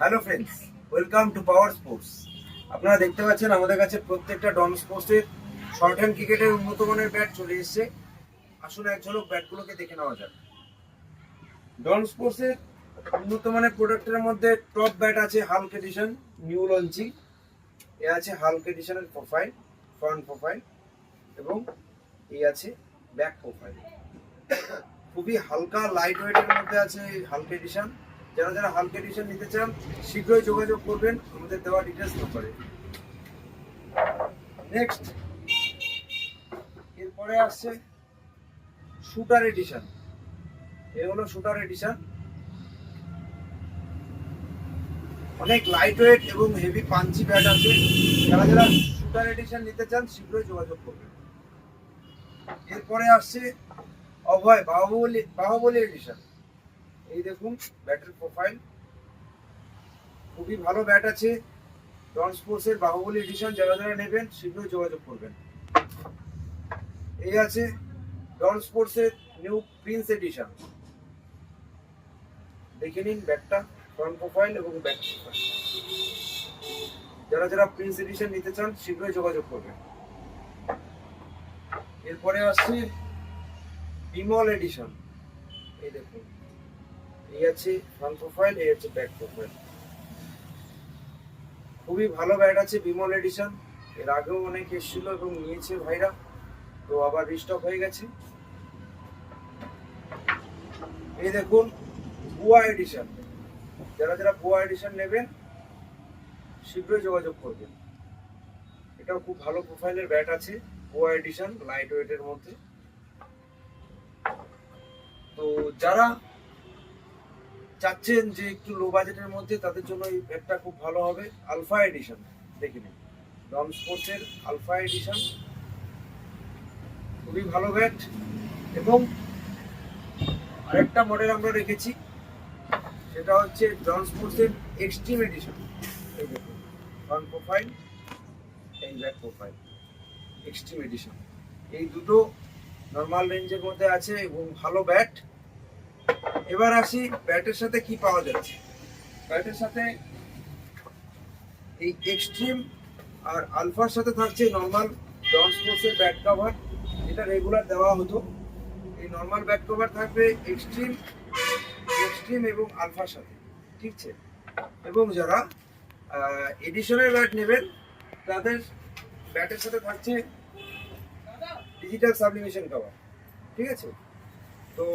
Hello friends, welcome to power sports. আপনারা দেখতে পাচ্ছেন আমাদের কাছে প্রত্যেকটা ডন স্পোর্টসের শর্ট হ্যান্ড ক্রিকেটের উন্নত মানের ব্যাট চলে এসেছে। আসুন এক ঝলক ব্যাটগুলোকে দেখে নেওয়া যাক। ডন স্পোর্টসের উন্নত মানের প্রোডাক্টের মধ্যে টপ ব্যাট আছে হাল্ক এডিশন, নিউ লঞ্চিং। এ আছে হাল্ক এডিশনের প্রোফাইল, ফ্রন্ট প্রোফাইল, এবং এই আছে ব্যাক প্রোফাইল। খুবই হালকা লাইট ওয়েটের মধ্যে আছে হাল্ক এডিশন। যারা যারা হাল্ক এডিশন নিতে চান শীঘ্রই যোগাযোগ করবেন আমাদের দেওয়া ডিটেলস নম্বরে। নেক্সট, এরপরে আসছে শুটার এডিশন। এ হলো শুটার এডিশন। অনেক লাইট ওয়েট এবং হেভি পাঞ্চি ব্যাট আছে। যারা যারা শুটার এডিশন নিতে চান শীঘ্রই যোগাযোগ করবেন। এরপরে আসছে অভয় বাহুবলী এডিশন। এই দেখুন ব্যাটের প্রোফাইল, খুবই ভালো ব্যাট আছে। ডন স্পোর্টসের বাহুবলী এডিশন যারা যারা নেবেন শীঘ্রই যোগাযোগ করবেন। এই আছে ডন স্পোর্টসের নিউ প্রিন্স এডিশন। দেখে নিন ব্যাটটা, ফ্রন্ট প্রোফাইল এবং ব্যাক প্রোফাইল। যারা যারা প্রিন্স এডিশন নিতে চান শীঘ্রই যোগাযোগ করবেন। এরপরে আসছে বিমল এডিশন। এই দেখুন, এই আছে ফ্রন্ট প্রোফাইল, এই আছে ব্যাক প্রোফাইল। খুবই ভালো ব্যাট আছে বিমল এডিশন। এর আগেও অনেক এসেছিল এবং নিয়েছে ভাইরা, তো আবার রিস্টক হয়ে গেছে। এই দেখুন বুয়া এডিশন। যারা যারা বুয়া এডিশন নেবেন শীঘ্রই যোগাযোগ করবেন। এটাও খুব ভালো প্রোফাইলের ব্যাট আছে, বুয়া এডিশন, লাইট ওয়েটের মধ্যে। তো যারা চাচ্ছেন যে একটু লো বাজেটের মধ্যে তাদের জন্য এই ব্যাটটা খুব ভালো হবে। আলফা এডিশন দেখে নিন, ডন স্পোর্টসের আলফা এডিশন, খুবই ভালো ব্যাট। এবং আরেকটা মডেল আমরা রেখেছি, সেটা হচ্ছে ডন স্পোর্টসের এক্সট্রিম এডিশন। এই দেখুন ফ্রন্ট প্রোফাইল, এই ব্যাক প্রোফাইল, এক্সট্রিম এডিশন। এই দুটো নর্মাল রেঞ্জের মধ্যে আছে এবং ভালো ব্যাট। এবার আসি ব্যাটের সাথে কি পাওয়া যাচ্ছে। ব্যাটের সাথে এই এক্সট্রিম আর আলফার সাথে থাকছে নর্মাল ডন স্পোর্টসের ব্যাট কভার, যেটা রেগুলার দেওয়া হতো। এই নর্মাল ব্যাট কভার থাকবে এক্সট্রিম এবং আলফার সাথে, ঠিক আছে। এবং যারা এডিশনের ব্যাট নেবেন তাদের ব্যাটের সাথে থাকছে ডিজিটাল সাবলিমেশন কভার, ঠিক আছে। তো